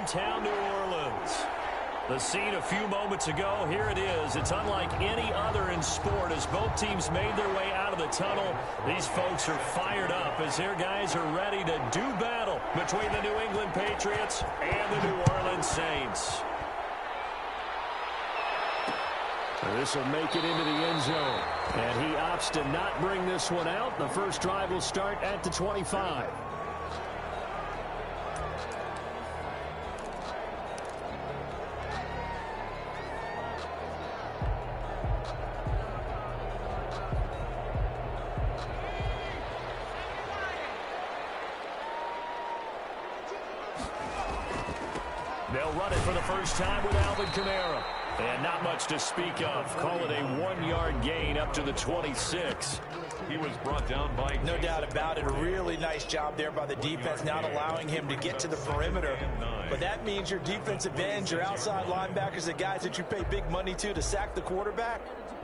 downtown New Orleans. The scene a few moments ago, here it is. It's unlike any other in sport as both teams made their way out of the tunnel. These folks are fired up as their guys are ready to do battle between the New England Patriots and the New Orleans Saints. This will make it into the end zone. And he opts to not bring this one out. The first drive will start at the 25. They'll run it for the first time with Alvin Kamara. And not much to speak of. Call it a 1-yard gain up to the 26. He was brought down by... No doubt about it. A really nice job there by the defense, not allowing him to get to the perimeter. But that means your defensive ends, your outside linebackers, the guys that you pay big money to sack the quarterback,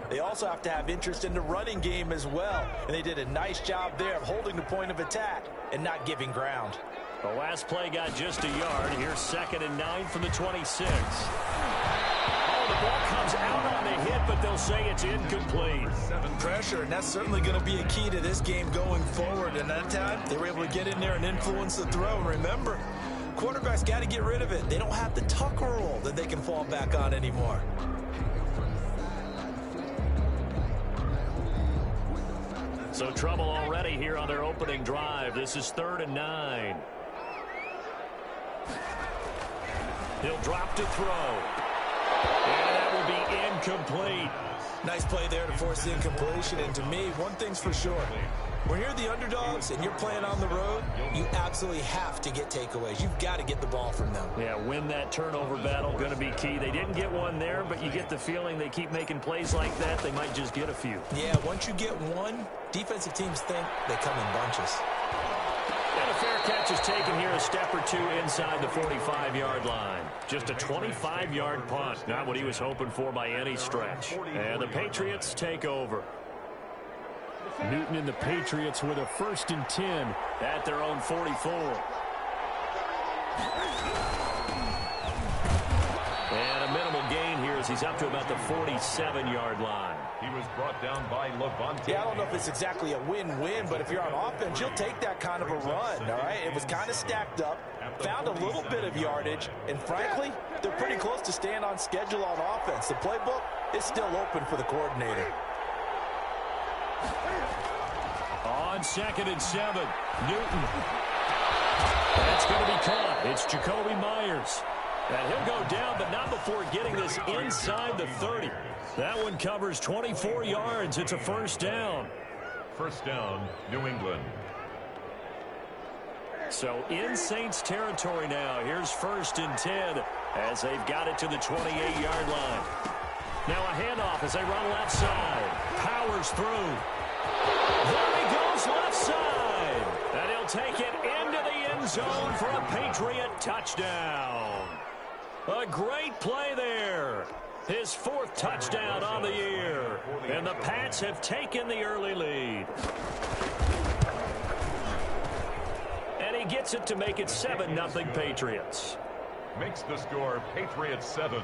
they also have to have interest in the running game as well. And they did a nice job there of holding the point of attack and not giving ground. The last play got just a yard. Here's 2nd and 9 from the 26. The ball comes out on the hit, but they'll say it's incomplete. Pressure, and that's certainly going to be a key to this game going forward. And that time, they were able to get in there and influence the throw. Remember, quarterbacks got to get rid of it. They don't have the tucker roll that they can fall back on anymore. So trouble already here on their opening drive. This is 3rd and 9. He'll drop to throw. And that will be incomplete. Nice play there to force the incompletion. And to me, one thing's for sure. When you're the underdogs and you're playing on the road, you absolutely have to get takeaways. You've got to get the ball from them. Yeah, win that turnover battle, going to be key. They didn't get one there, but you get the feeling they keep making plays like that. They might just get a few. Yeah, once you get one, defensive teams think they come in bunches. And a fair catch is taken here a step or two inside the 45-yard line. Just a 25-yard punt. Not what he was hoping for by any stretch. And the Patriots take over. Newton and the Patriots with a 1st and 10 at their own 44. And a minimal gain here as he's up to about the 47-yard line. He was brought down by Levante. Yeah, I don't know if it's exactly a win-win, but if you're on offense, you'll take that kind of a run, all right? It was kind of stacked up, found a little bit of yardage, and frankly, they're pretty close to staying on schedule on offense. The playbook is still open for the coordinator. On 2nd and 7, Newton. That's going to be caught. It's Jacoby Myers. And he'll go down, but not before getting this inside the 30. That one covers 24 yards. It's a 1st down. 1st down, New England. So in Saints territory now. Here's 1st and 10 as they've got it to the 28-yard line. Now a handoff as they run left side. Powers through. There he goes left side. And he'll take it into the end zone for a Patriot touchdown. A great play there. His 4th touchdown on the year. And the Pats have taken the early lead. And he gets it to make it 7-0 Patriots. Makes the score Patriots 7,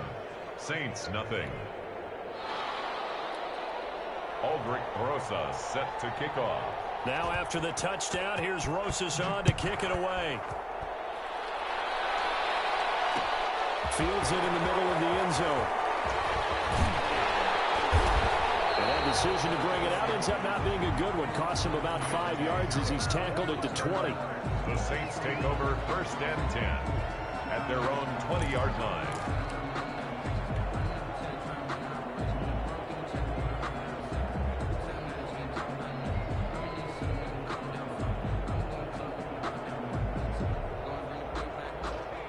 Saints nothing. Aldrich Rosas set to kick off. Now after the touchdown, here's Rosas on to kick it away. Fields it in the middle of the end zone. And that decision to bring it out ends up not being a good one. Costs him about 5 yards as he's tackled at the 20. The Saints take over 1st and 10 at their own 20-yard line.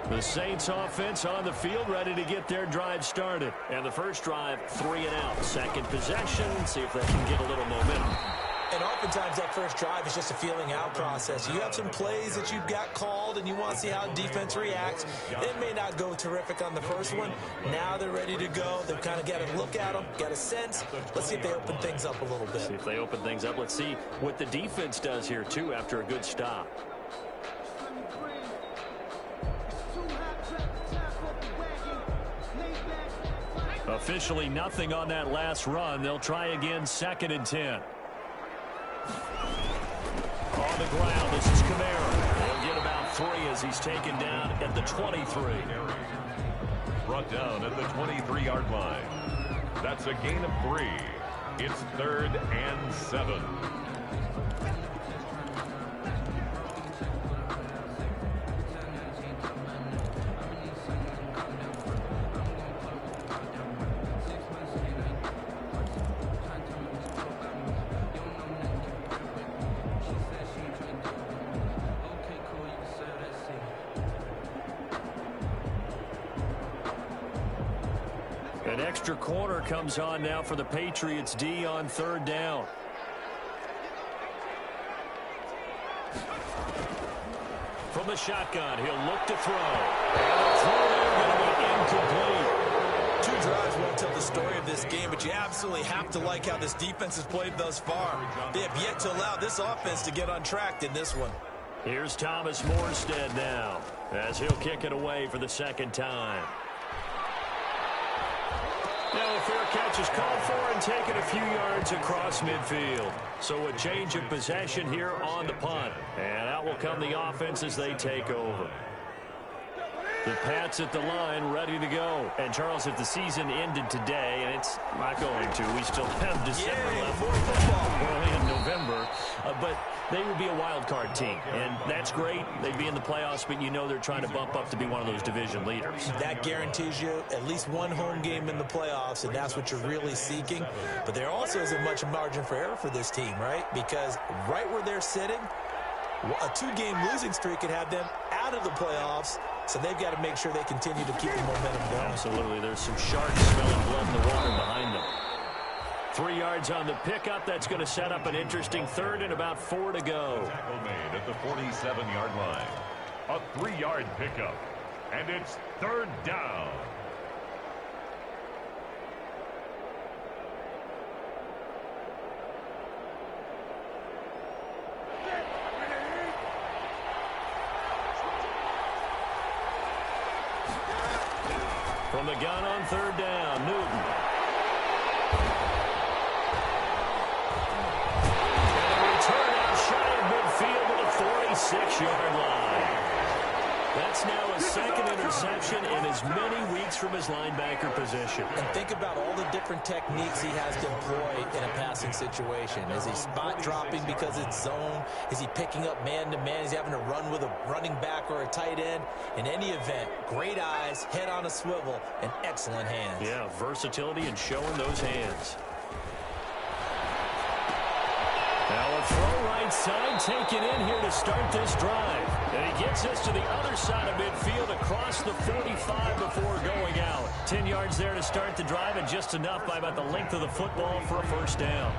The Saints offense on the field ready to get their drive started. And the first drive, 3 and out. Second possession, see if they can get a little momentum. And oftentimes that first drive is just a feeling out process. You have some plays that you've got called and you want to see how defense reacts. It may not go terrific on the first one. Now they're ready to go. They've kind of got to look at them, got a sense. Let's see if they open things up a little bit. See if they open things up. Let's see what the defense does here, too, after a good stop. Officially nothing on that last run. They'll try again, 2nd and 10. On the ground, this is Kamara. He'll get about 3 as he's taken down at the 23. Brought down at the 23-yard line. That's a gain of 3. It's 3rd and 7. An extra corner comes on now for the Patriots D on 3rd down. From the shotgun, he'll look to throw. And the throw there going to be incomplete. 2 drives won't tell the story of this game, but you absolutely have to like how this defense has played thus far. They have yet to allow this offense to get on track in this one. Here's Thomas Morstead now as he'll kick it away for the 2nd time. Now a fair catch is called for and taken a few yards across midfield. So a change of possession here on the punt. And out will come the offense as they take over. The Pats at the line, ready to go. And, Charles, if the season ended today, and it's not going to, we still have December left. More football. We're only in November. But they would be a wild card team. And that's great. They'd be in the playoffs, but you know they're trying to bump up to be one of those division leaders. That guarantees you at least one home game in the playoffs, and that's what you're really seeking. But there also isn't much margin for error for this team, right? Because right where they're sitting, a 2-game losing streak could have them out of the playoffs. So they've got to make sure they continue to keep the momentum going. Absolutely. There's some sharks smelling blood in the water behind them. 3 yards on the pickup. That's going to set up an interesting 3rd and about 4 to go. Tackle made at the 47-yard line. A 3-yard pickup. And it's 3rd down. From the gun on 3rd down, Newton. And a return out shy of midfield to the 46-yard line. That's now a 2nd interception in as many weeks from his linebacker position. And think about all the different techniques he has to employ in a passing situation. Is he spot dropping because it's zone? Is he picking up man-to-man? Is he having to run with a running back or a tight end? In any event, great eyes, head on a swivel, and excellent hands. Yeah, versatility and showing those hands. Now a throw right side taken in here to start this drive. And he gets us to the other side of midfield across the 45 before going out. 10 yards there to start the drive and just enough by about the length of the football for a 1st down.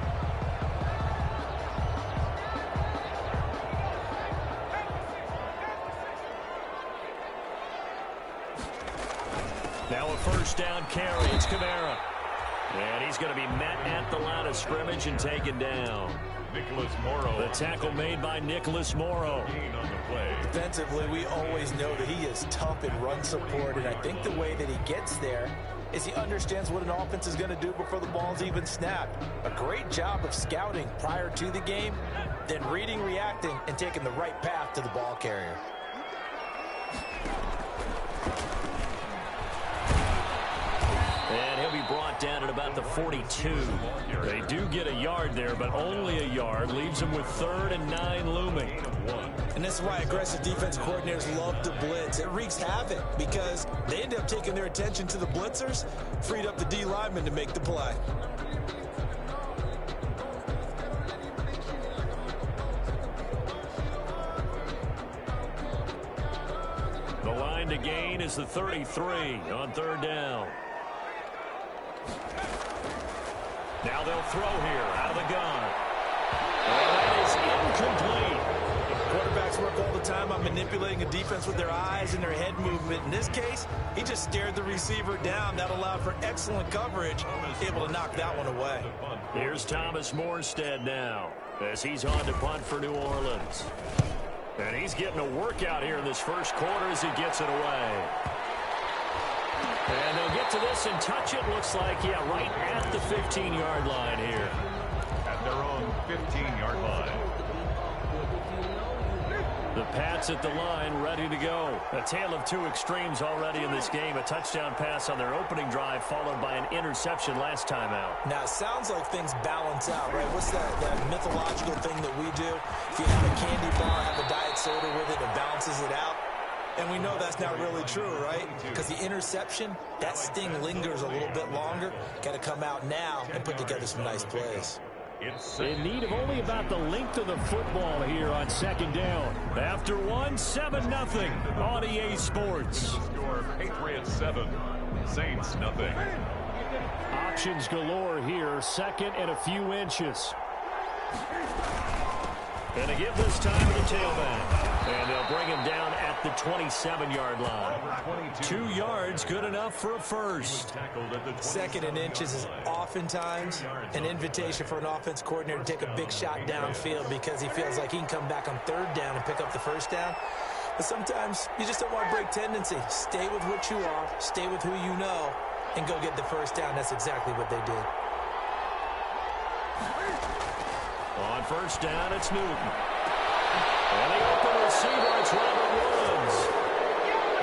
Now a 1st down carry. It's Kamara. And he's going to be met at the line of scrimmage and taken down. Nicholas Morrow. The tackle made by Nicholas Morrow. On the play. Defensively, we always know that he is tough in run support, and I think the way that he gets there is he understands what an offense is going to do before the ball's even snapped. A great job of scouting prior to the game, then reading, reacting, and taking the right path to the ball carrier. And he'll be brought down at about the 42. They do get a yard there, but only a yard. Leaves them with 3rd and 9 looming. And this is why aggressive defense coordinators love to blitz. It wreaks havoc because they end up taking their attention to the blitzers, freed up the D lineman to make the play. The line to gain is the 33 on 3rd down. Now they'll throw here out of the gun. And that is incomplete. Quarterbacks work all the time on manipulating a defense with their eyes and their head movement. In this case, he just stared the receiver down. That allowed for excellent coverage, able to knock that one away. Here's Thomas Morstead now as he's on to punt for New Orleans. And he's getting a workout here in this 1st quarter as he gets it away. And they'll get to this and touch it. Looks like, yeah, right at the 15-yard line here. At their own 15-yard line. The Pats at the line, ready to go. A tale of two extremes already in this game. A touchdown pass on their opening drive, followed by an interception last time out. Now, it sounds like things balance out, right? What's that mythological thing that we do? If you have a candy bar, have a diet soda with it, it balances it out. And we know that's not really true, right? Because the interception, that sting lingers a little bit longer. Got to come out now and put together some nice plays. In need of only about the length of the football here on second down. After one, 7-0 on EA Sports. Score Patriots 7, Saints nothing. Options galore here, second and a few inches. And to give this time to the tailback. And they'll bring him down at the 27-yard line. 2 yards, good enough for a first. Second and inches is oftentimes an invitation for an offense coordinator to take a big shot downfield because he feels like he can come back on third down and pick up the first down. But sometimes you just don't want to break tendency. Stay with what you are, stay with who you know, and go get the first down. That's exactly what they did. On first down, it's Newton. And the open receiver, it's Robert Woods.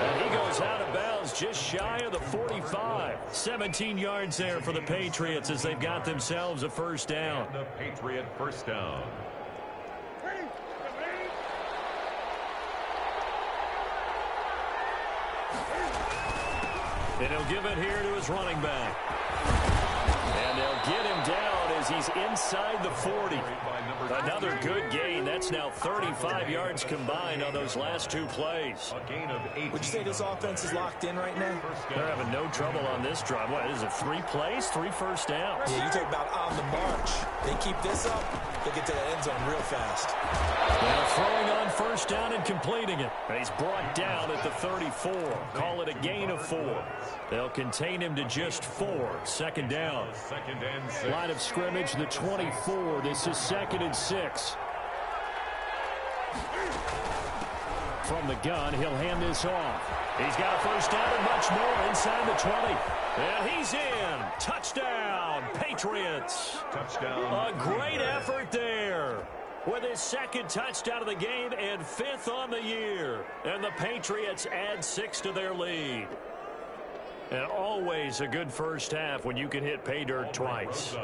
And he goes out of bounds just shy of the 45. 17 yards there for the Patriots as they've got themselves a first down. The Patriot first down. And he'll give it here to his running back. And they'll get him down as he's inside the 40. Another good gain. That's now 35 yards combined on those last two plays. A gain of 8. Would you say this offense is locked in right now? They're having no trouble on this drive. What, is it 3 plays, 3 first downs? Yeah, you talk about on the march. They keep this up, they'll get to the end zone real fast. Now throwing on first down and completing it. And he's brought down at the 34. Call it a gain of 4. They'll contain him to just 4. Second down. Second and 6. Line of scrimmage, the 24. This is second and 6. From the gun, he'll hand this off. He's got a first down and much more inside the 20. And he's in. Touchdown, Patriots. Touchdown. A great effort there. With his second touchdown of the game and 5th on the year. And the Patriots add 6 to their lead. And always a good first half when you can hit pay dirt twice.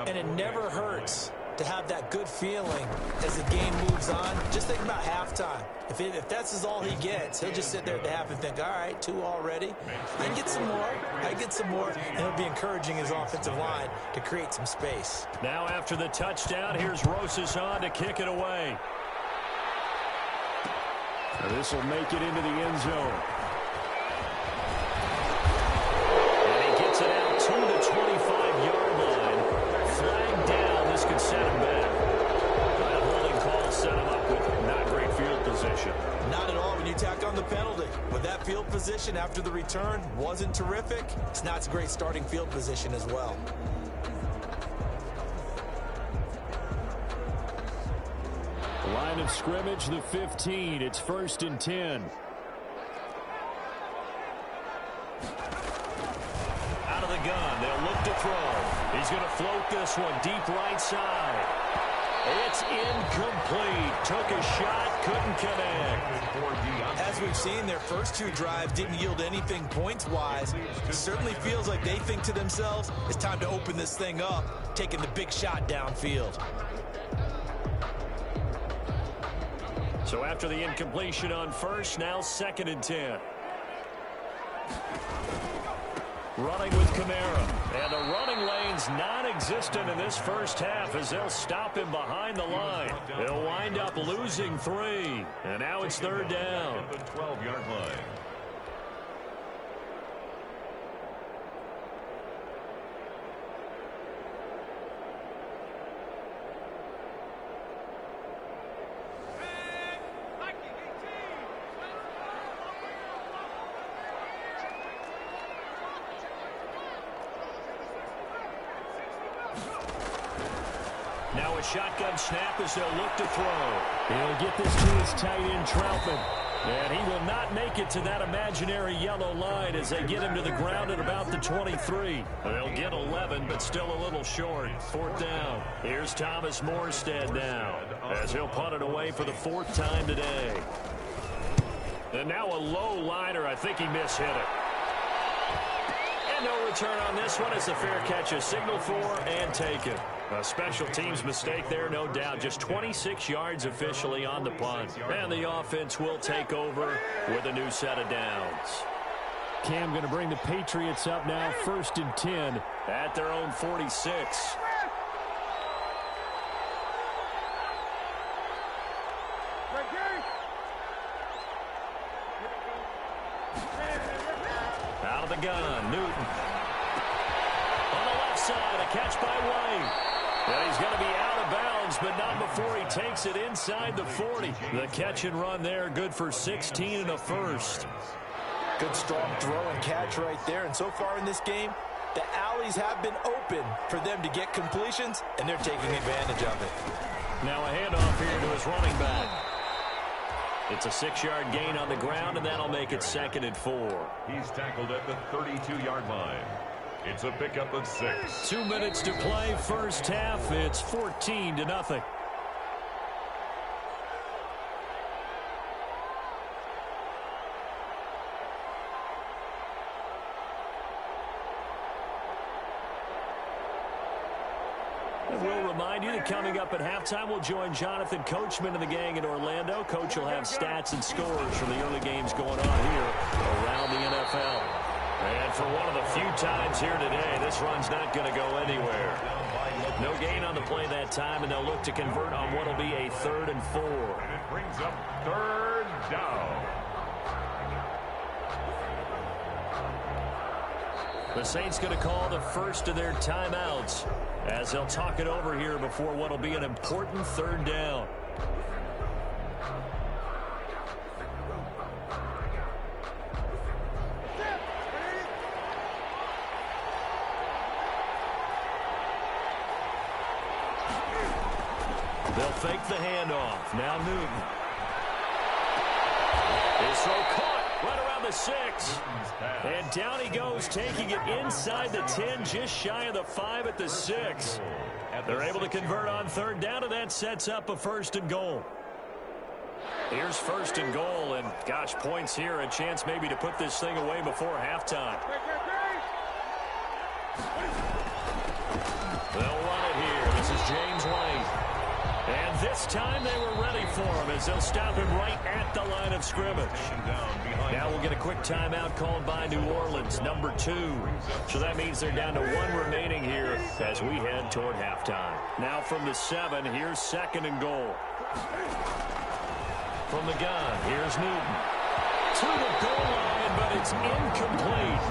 And it never hurts to have that good feeling as the game moves on. Just think about halftime. If that's all he gets, he'll just sit there at the half and think, all right, 2 already. I can get some more. I can get some more. And he'll be encouraging his offensive line to create some space. Now after the touchdown, here's Rosas on to kick it away. This will make it into the end zone. It out to the 25-yard line. Flag down. This could set him back. That holding call set him up with not great field position. Not at all when you tack on the penalty. With that field position after the return wasn't terrific. It's not a great starting field position as well. Line of scrimmage, the 15. It's 1st and 10. Gun. They'll look to throw. He's going to float this one deep right side. It's incomplete. Took a shot, couldn't connect. As we've seen, their first 2 drives didn't yield anything points-wise. It certainly feels like they think to themselves, it's time to open this thing up, taking the big shot downfield. So after the incompletion on first, now 2nd and 10. Running with Kamara. And the running lane's non-existent in this first half as they'll stop him behind the line. He'll wind up losing 3. And now it's 3rd down. The 12-yard line. Now a shotgun snap as they'll look to throw. He'll get this to his tight end, Troutman. And he will not make it to that imaginary yellow line as they get him to the ground at about the 23. They'll get 11, but still a little short. 4th down. Here's Thomas Morstead now as he'll punt it away for the 4th time today. And now a low liner. I think he mishit it. And no return on this one as the fair catch is signaled for and taken. A special teams mistake there, no doubt. Just 26 yards officially on the punt. And the offense will take over with a new set of downs. Cam going to bring the Patriots up now, 1st and 10 at their own 46. Out of the gun, Newton. On the left side, a catch by White. And he's going to be out of bounds, but not before he takes it inside the 40. The catch and run there, good for 16 and a first. Good strong throw and catch right there. And so far in this game, the alleys have been open for them to get completions, and they're taking advantage of it. Now a handoff here to his running back. It's a 6-yard gain on the ground, and that'll make it 2nd and 4. He's tackled at the 32-yard line. It's a pickup of 6. 2 minutes to play, first half. It's 14-0. We'll remind you that coming up at halftime, we'll join Jonathan Coachman and the gang in Orlando. Coach will have stats and scores from the early games going on here around the NFL. And for one of the few times here today, this run's not going to go anywhere. No gain on the play that time, and they'll look to convert on what will be a 3rd and 4. And it brings up 3rd down. The Saints going to call the first of their timeouts as they'll talk it over here before what will be an important 3rd down. They'll fake the handoff. Now Newton. His throw caught right around the 6. And down he goes, taking it inside the 10, just shy of the 5 at the 6. They're able to convert on 3rd down, and that sets up a 1st and goal. Here's 1st and goal, and gosh, points here, a chance maybe to put this thing away before halftime. They'll run it here. This is James White. And this time they were ready for him as they'll stop him right at the line of scrimmage. Now we'll get a quick timeout called by New Orleans, number 2. So that means they're down to 1 remaining here as we head toward halftime. Now from the 7, here's 2nd and goal. From the gun, here's Newton. To the goal line, but it's incomplete.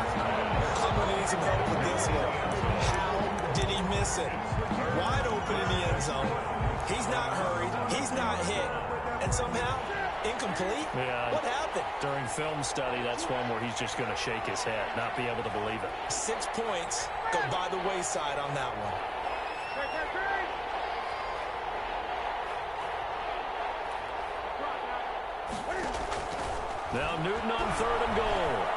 I'm going to need some help with this one. How did he miss it? Wide open in the end zone. He's not hurried. He's not hit. And somehow, incomplete? Yeah. What happened? During film study, that's one where he's just going to shake his head, not be able to believe it. 6 points go by the wayside on that one. Now Newton on 3rd and goal.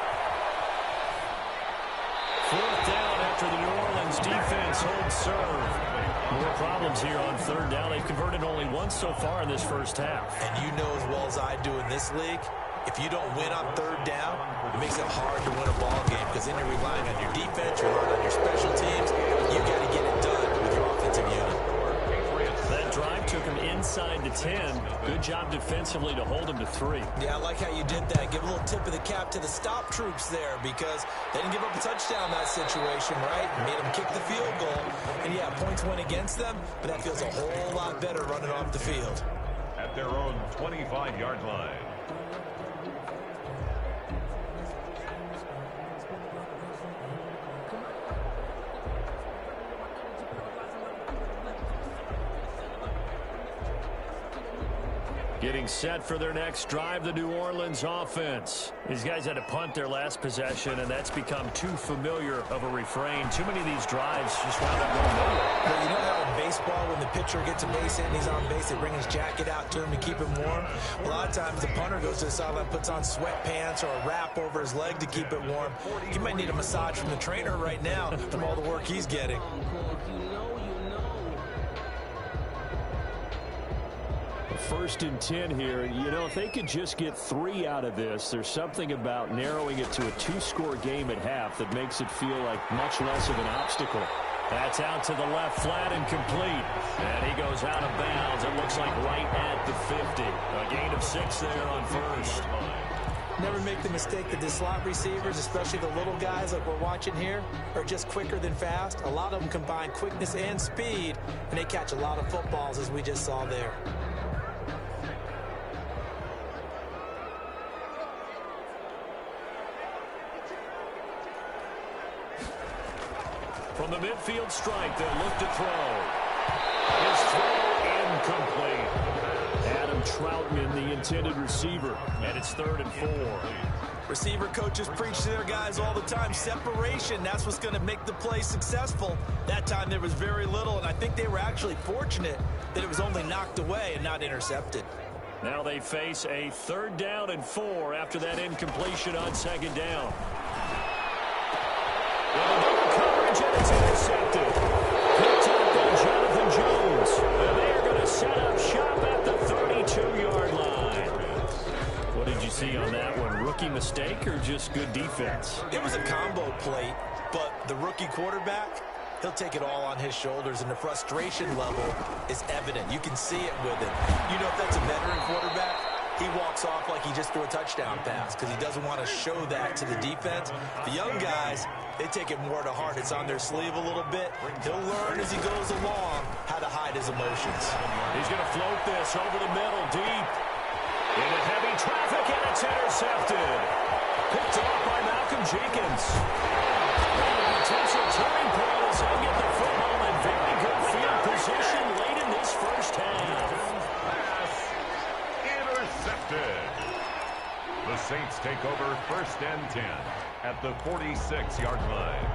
4th down after the New Orleans defense holds serve. More problems here on 3rd down. They've converted only once so far in this first half. And you know as well as I do in this league, if you don't win on 3rd down, it makes it hard to win a ball game because then you're relying on your defense, you're relying on your special teams. You got to get it done with your offensive unit. That drive took him inside the 10. Good job defensively to hold him to 3. Yeah, I like how you did that. Give a little tip of the cap to the stop troops there because they didn't give up a touchdown in that situation, right? Made them kick the field goal. And, yeah, points went against them, but that feels a whole lot better running off the field. At their own 25-yard line. Getting set for their next drive, the New Orleans offense. These guys had to punt their last possession, and that's become too familiar of a refrain. Too many of these drives just wound up going nowhere. Well, you know how in baseball, when the pitcher gets a base hit and he's on base, they bring his jacket out to him to keep him warm? A lot of times the punter goes to the sideline, puts on sweatpants or a wrap over his leg to keep it warm. He might need a massage from the trainer right now from all the work he's getting. First and 10 here. You know, if they could just get 3 out of this, there's something about narrowing it to a 2-score game at half that makes it feel like much less of an obstacle. That's out to the left, flat and complete. And he goes out of bounds. It looks like right at the 50. A gain of 6 there on first. Never make the mistake that the slot receivers, especially the little guys like we're watching here, are just quicker than fast. A lot of them combine quickness and speed, and they catch a lot of footballs, as we just saw there. From the midfield strike, they'll look to throw. His throw incomplete. Adam Troutman, the intended receiver, and it's 3rd and 4. Receiver coaches preach to their guys all the time. Separation, that's what's going to make the play successful. That time there was very little, and I think they were actually fortunate that it was only knocked away and not intercepted. Now they face a 3rd down and 4 after that incompletion on 2nd down. And it's intercepted. Picked up by Jonathan Jones. And they are going to set up shop at the 32-yard line. What did you see on that one? Rookie mistake or just good defense? It was a combo plate, but the rookie quarterback, he'll take it all on his shoulders, and the frustration level is evident. You can see it with him. You know, if that's a veteran quarterback, he walks off like he just threw a touchdown pass because he doesn't want to show that to the defense. The young guys, they take it more to heart. It's on their sleeve a little bit. He'll learn as he goes along how to hide his emotions. He's going to float this over the middle, deep. Into heavy traffic, and it's intercepted. Picked off by Malcolm Jenkins. And a potential turning point as they get the football in very good field position late in this first half. The Saints take over 1st and 10 at the 46-yard line.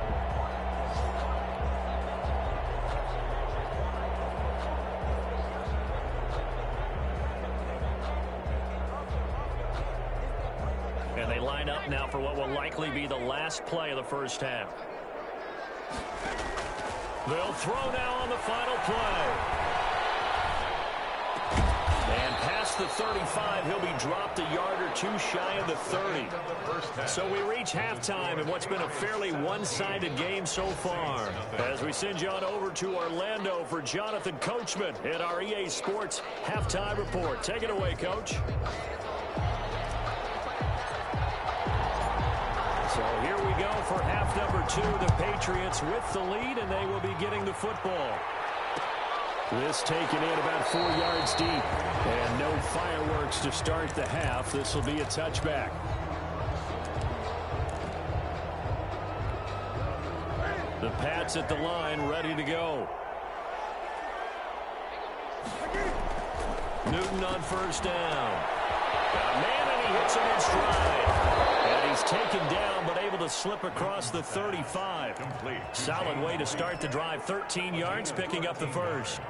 And they line up now for what will likely be the last play of the first half. They'll throw now on the final play. And past the 35, he'll be dropped a yard or 2 shy of the 30. So we reach halftime in what's been a fairly one-sided game so far. As we send you on over to Orlando for Jonathan Coachman in our EA Sports Halftime Report. Take it away, Coach. So here we go for half number 2. The Patriots with the lead, and they will be getting the football. This taken in about 4 yards deep. And no fireworks to start the half. This will be a touchback. The Pats at the line, ready to go. Newton on first down. Got a man, and he hits him in stride. And he's taken down, but able to slip across the 35. Solid way to start the drive. 13 yards, picking up the first.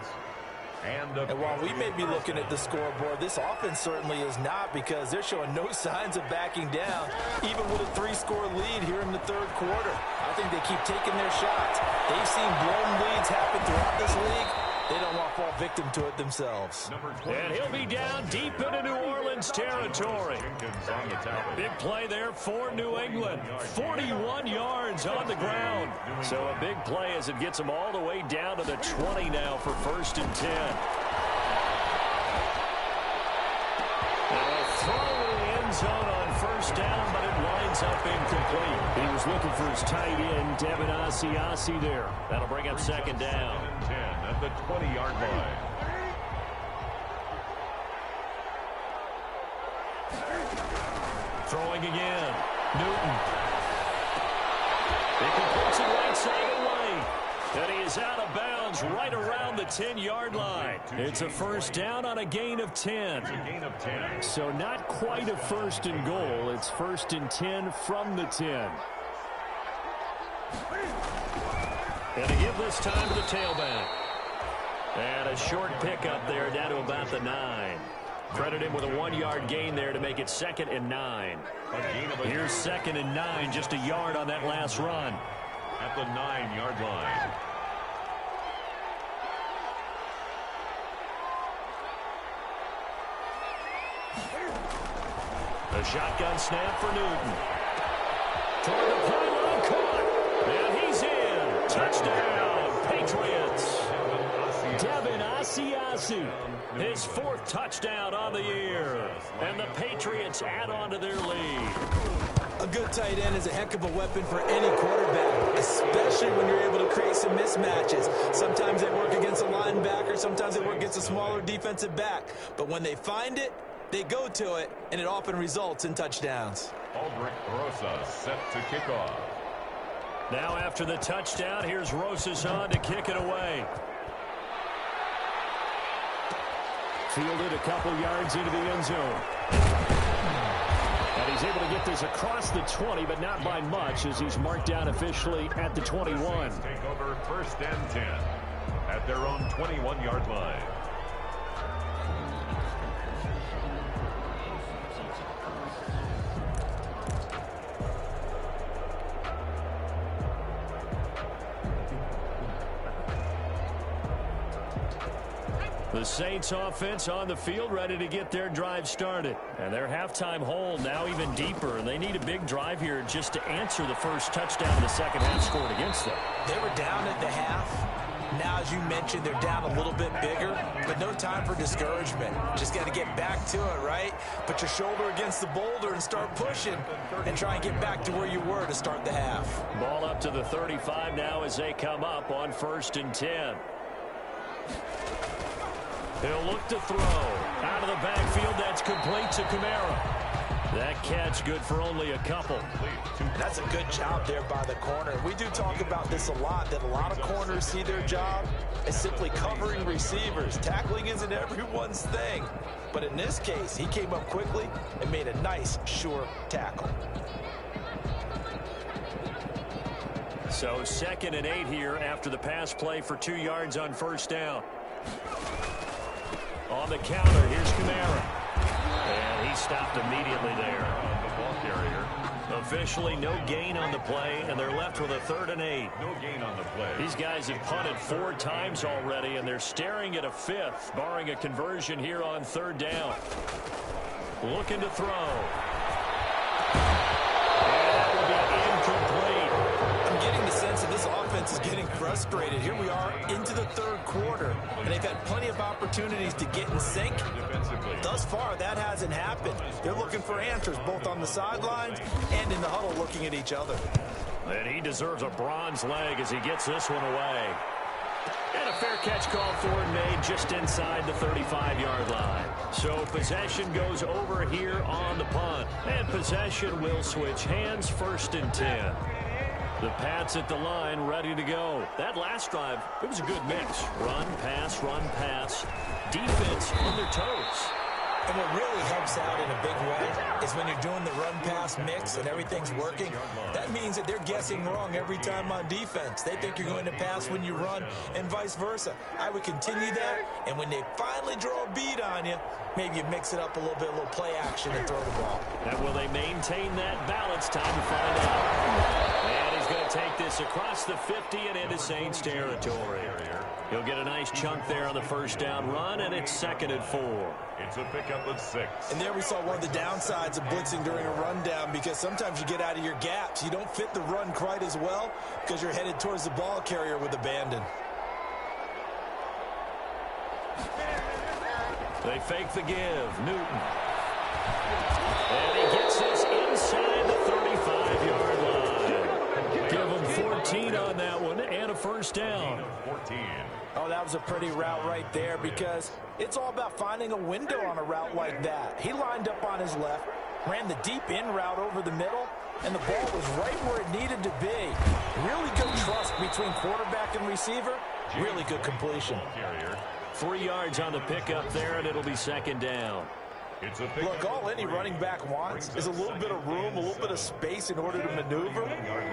And while we may be looking at the scoreboard, this offense certainly is not, because they're showing no signs of backing down, even with a 3-score lead here in the 3rd quarter. I think they keep taking their shots. They've seen blown leads happen throughout this league. They don't want to fall victim to it themselves. And he'll be down deep into New Orleans territory. Big play there for New England. 41 yards on the ground. So a big play as it gets them all the way down to the 20 now for 1st and 10. Now a throw in the end zone on first down, but it winds up incomplete. He was looking for his tight end, Devin Asiasi there. That'll bring up 2nd down. 10 at the 20-yard line. Throwing again. Newton. It completes it right side away. And he is out of bounds right around the 10-yard line. It's a first down on a gain of 10. So not quite a first and goal. It's first and 10 from the 10. And to give this time to the tailback. And a short pickup there down to about the 9. Credit him with a 1-yard gain there to make it 2nd and 9. Here's 2nd and 9, just a yard on that last run. At the 9-yard line. A shotgun snap for Newton. Toward the pylon, caught. And he's in. Touchdown, Patriots. Devin Asiasi, his 4th touchdown on the year. And the Patriots add on to their lead. A good tight end is a heck of a weapon for any quarterback, especially when you're able to create some mismatches. Sometimes they work against a linebacker, sometimes they work against a smaller defensive back. But when they find it, they go to it, and it often results in touchdowns. Aldrich Rosas set to kick off. Now after the touchdown, here's Rosas on to kick it away. Fielded a couple yards into the end zone. And he's able to get this across the 20, but not by much, as he's marked down officially at the 21. Take over 1st and 10 at their own 21-yard line. The Saints offense on the field, ready to get their drive started. And their halftime hole now even deeper. And they need a big drive here just to answer the first touchdown the second half scored against them. They were down at the half. Now, as you mentioned, they're down a little bit bigger, but no time for discouragement. Just got to get back to it, right? Put your shoulder against the boulder and start pushing and try and get back to where you were to start the half. Ball up to the 35 now as they come up on 1st and 10. He'll look to throw. Out of the backfield, that's complete to Kamara. That catch good for only a couple. That's a good job there by the corner. We do talk about this a lot, that a lot of corners see their job as simply covering receivers. Tackling isn't everyone's thing. But in this case, he came up quickly and made a nice, sure tackle. So 2nd and 8 here after the pass play for 2 yards on 1st down. On the counter, here's Kamara. And he stopped immediately there. The ball carrier. Officially no gain on the play, and they're left with a 3rd and 8. No gain on the play. These guys have punted 4 times already, and they're staring at a 5th, barring a conversion here on 3rd down. Looking to throw. And that will be incomplete. I'm getting the sense that this offense is getting frustrated. Here we are into the 3rd quarter, and they've had plenty of opportunities to get in sync. Thus far, that hasn't happened. They're looking for answers both on the sidelines and in the huddle looking at each other. And he deserves a bronze leg as he gets this one away. And a fair catch called for and made just inside the 35-yard line. So possession goes over here on the punt. And possession will switch hands, 1st and 10. The Pats at the line, ready to go. That last drive, it was a good mix. Run, pass, defense on their toes. And what really helps out in a big way is when you're doing the run-pass mix and everything's working, that means that they're guessing wrong every time on defense. They think you're going to pass when you run and vice versa. I would continue that, and when they finally draw a beat on you, maybe you mix it up a little bit, a little play action and throw the ball. And will they maintain that balance? Time to find out. And he's going to take this across the 50 and into Saints territory. He'll get a nice chunk there on the 1st down run, and it's 2nd and 4. It's a pickup of 6. And there we saw one of the downsides of blitzing during a rundown, because sometimes you get out of your gaps. You don't fit the run quite as well because you're headed towards the ball carrier with abandon. They fake the give. Newton. And he gets this inside the 35-yard line. Give him 14 on that one and a 1st down. 14. Oh, that was a pretty route right there, because it's all about finding a window on a route like that. He lined up on his left, ran the deep in route over the middle, and the ball was right where it needed to be. Really good trust between quarterback and receiver. Really good completion. 3 yards on the pickup there, and it'll be second down. Look, all any running back wants is a little bit of room, a little bit of space in order to maneuver,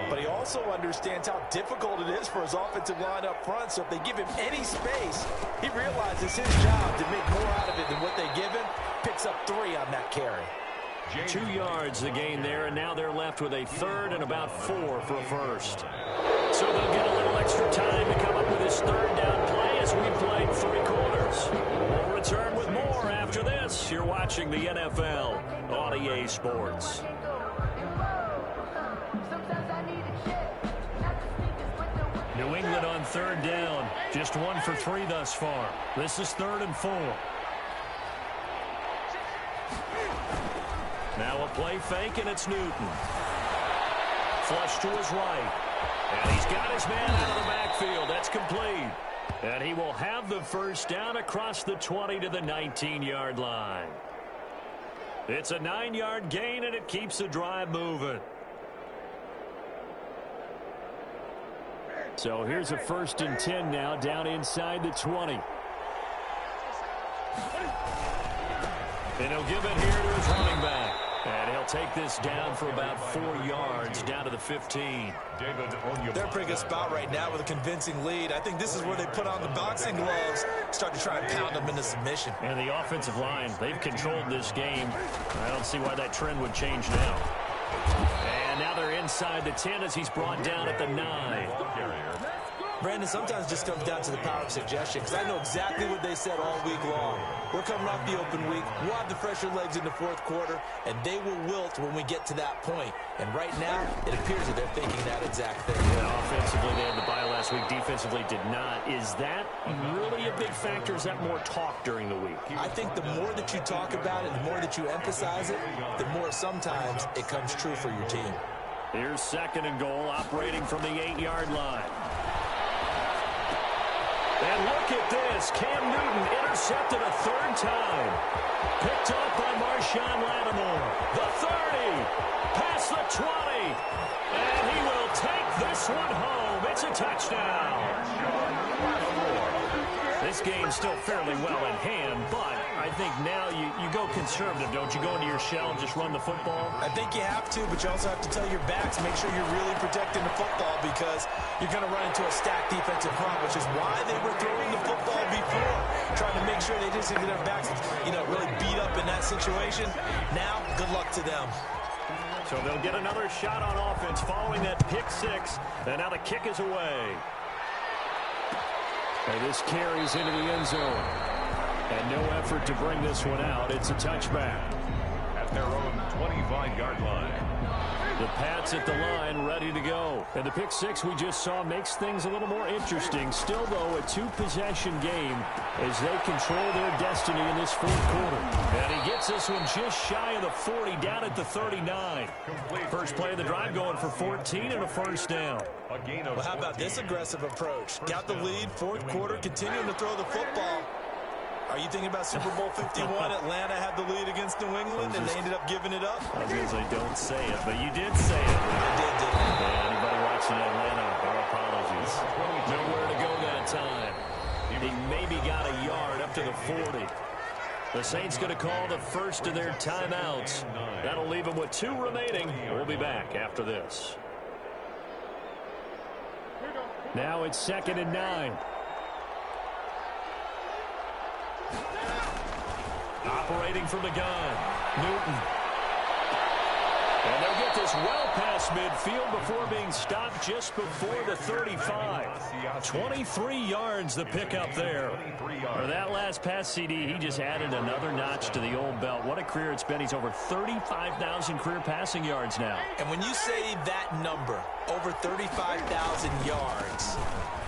but he also understands how difficult it is for his offensive line up front, so if they give him any space, he realizes his job to make more out of it than what they give him. Picks up 3 on that carry. 2 yards the gain there, and now they're left with a third and about 4 for a first. So they'll get a little extra time to come up with this third down play as we played 3 quarters. We'll return with more after this. You're watching the NFL on EA Sports. New England on third down. Just 1 for 3 thus far. This is 3rd and 4. Now a play fake, and it's Newton. Flush to his right. And he's got his man out of the backfield. That's complete. And he will have the first down across the 20 to the 19-yard line. It's a 9-yard gain, and it keeps the drive moving. So here's a 1st and 10 now, down inside the 20. And he'll give it here to his running back. And he'll take this down for about 4 yards, down to the 15. They're a pretty good spot right now with a convincing lead. I think this is where they put on the boxing gloves, start to try and pound them into submission. And the offensive line, they've controlled this game. I don't see why that trend would change now. And now they're inside the 10 as he's brought down at the 9. Brandon, sometimes it just comes down to the power of suggestion, because I know exactly what they said all week long. We're coming off the open week. We'll have the fresher legs in the 4th quarter, and they will wilt when we get to that point. And right now, it appears that they're thinking that exact thing. Yeah, offensively, they had the bye last week. Defensively, did not. Is that really a big factor? Is that more talk during the week? I think the more that you talk about it, the more that you emphasize it, the more sometimes it comes true for your team. Here's 2nd and goal, operating from the 8-yard line. And look at this. Cam Newton intercepted a 3rd time. Picked up by Marshawn Lattimore. The 30. Past the 20. And he will take this one home. It's a touchdown. This game's still fairly well in hand, but I think now you go conservative, don't you? Go into your shell and just run the football? I think you have to, but you also have to tell your backs, make sure you're really protecting the football, because you're going to run into a stacked defensive front, which is why they were throwing the football before, trying to make sure they just get their backs, really beat up in that situation. Now, good luck to them. So they'll get another shot on offense following that pick 6, and now the kick is away. And this carries into the end zone. And no effort to bring this one out. It's a touchback. At their own 25-yard line. The Pats at the line, ready to go. And the pick 6 we just saw makes things a little more interesting. Still, though, a 2-possession game as they control their destiny in this 4th quarter. And he gets this one just shy of the 40, down at the 39. First play of the drive going for 14 and a first down. Well, how about this aggressive approach? Got the lead, 4th quarter, continuing to throw the football. Are you thinking about Super Bowl 51? Atlanta had the lead against New England, and they ended up giving it up? I was going to say, don't say it, but you did say it. I did. Yeah, anybody watching Atlanta, our apologies. Nowhere to go that time. He maybe got a yard up to the 40. The Saints going to call the first of their timeouts. That'll leave them with 2 remaining. We'll be back after this. Now it's 2nd and 9. Operating from the gun, Newton. And they'll get this well past midfield before being stopped just before the 35. 23 yards the pickup there. For that last pass, CD, he just added another notch to the old belt. What a career it's been. He's over 35,000 career passing yards now. And when you say that number, over 35,000 yards,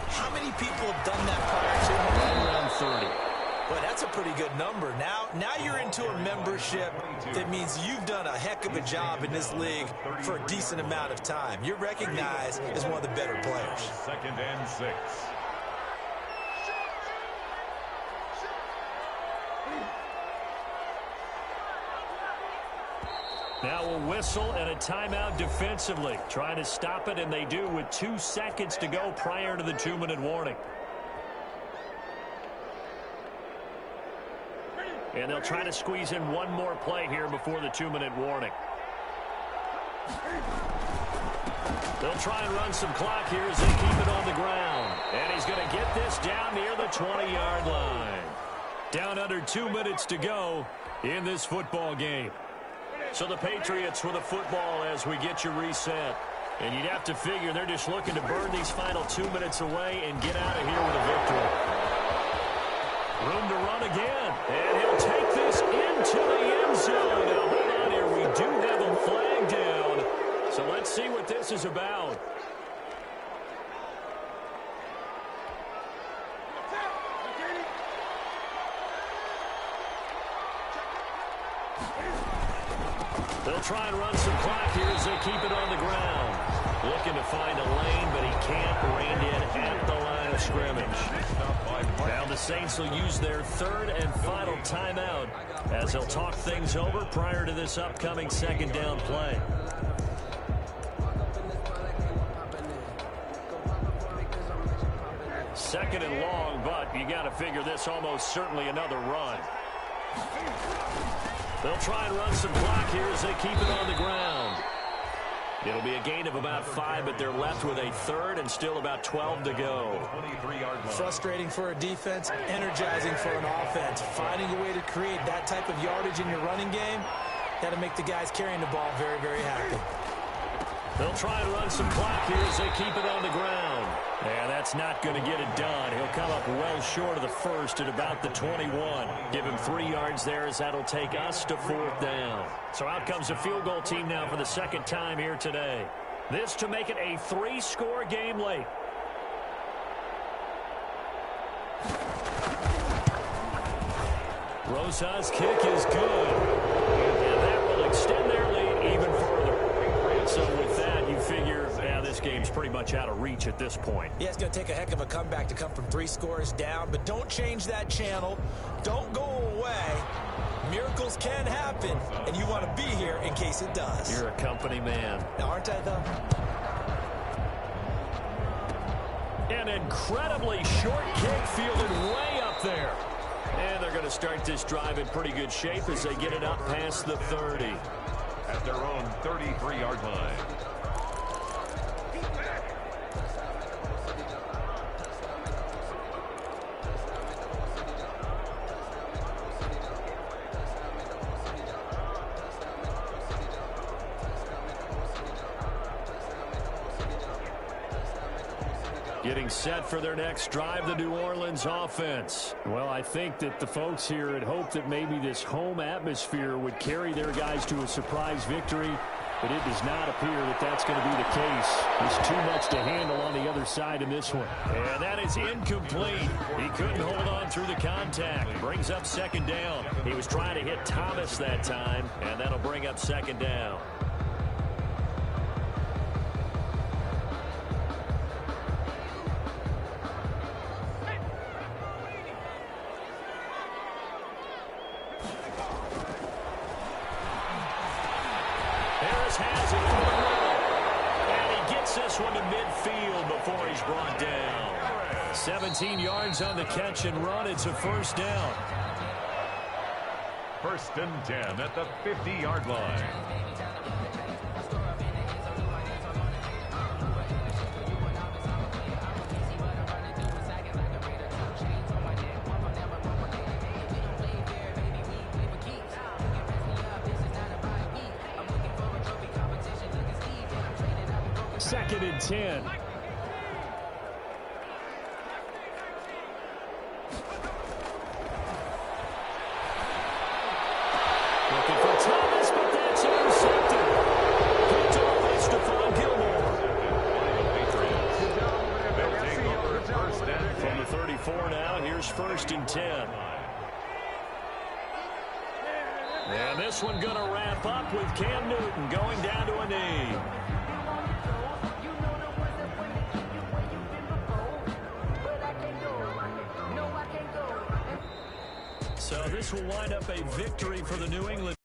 how many people have done that prior to him? Right around 30. Boy, that's a pretty good number. Now you're into a membership that means you've done a heck of a job in this league for a decent amount of time. You're recognized as one of the better players. 2nd and 6. Now a whistle and a timeout defensively. Trying to stop it, and they do with 2 seconds to go prior to the 2-minute warning. And they'll try to squeeze in one more play here before the 2-minute warning. They'll try and run some clock here as they keep it on the ground. And he's going to get this down near the 20-yard line. Down under 2 minutes to go in this football game. So the Patriots with a football as we get you reset. And you'd have to figure they're just looking to burn these final 2 minutes away and get out of here with a victory. Room to run again. And he'll take this into the end zone. Now, hold on here. We do have a flag down. So let's see what this is about. They'll try and run some clock here as they keep it on the ground. Looking to find a lane, but he can't rein in at the line of scrimmage. Now the Saints will use their 3rd and final timeout as they'll talk things over prior to this upcoming 2nd down play. Second and long, but you got to figure this almost certainly another run. They'll try and run some clock here as they keep it on the ground. It'll be a gain of about 5, but they're left with a 3rd and still about 12 to go. Frustrating for a defense, energizing for an offense. Finding a way to create that type of yardage in your running game, that'll make the guys carrying the ball very, very happy. They'll try and run some clock here as they keep it on the ground. And that's not going to get it done. He'll come up well short of the 1st at about the 21. Give him 3 yards there as that'll take us to 4th down. So out comes a field goal team now for the 2nd time here today. This to make it a 3-score game late. Rosa's kick is good. And that will extend their lead even further. So with that, you figure, this game's pretty much out of reach at this point. Yeah, it's going to take a heck of a comeback to come from 3 scores down, but don't change that channel. Don't go away. Miracles can happen, and you want to be here in case it does. You're a company man. Now, aren't I, though? An incredibly short kick fielded way up there. And they're going to start this drive in pretty good shape as they get it up past the 30. At their own 33-yard line. Getting set for their next drive, the New Orleans offense. Well, I think that the folks here had hoped that maybe this home atmosphere would carry their guys to a surprise victory, but it does not appear that that's going to be the case. There's too much to handle on the other side in this one. And that is incomplete. He couldn't hold on through the contact. Brings up 2nd down. He was trying to hit Thomas that time, and that'll bring up 2nd down. Has it in the middle. And he gets this one to midfield before he's brought down. 17 yards on the catch and run. It's a 1st down. 1st and 10 at the 50-yard line. Second and 10. Looking for Thomas, but that's intercepted. Picked off by Stephon Gilmore. From the 34 now, here's 1st and 10. And this one going to wrap up with Cam Newton going down to a knee. So this will wind up a victory for the New England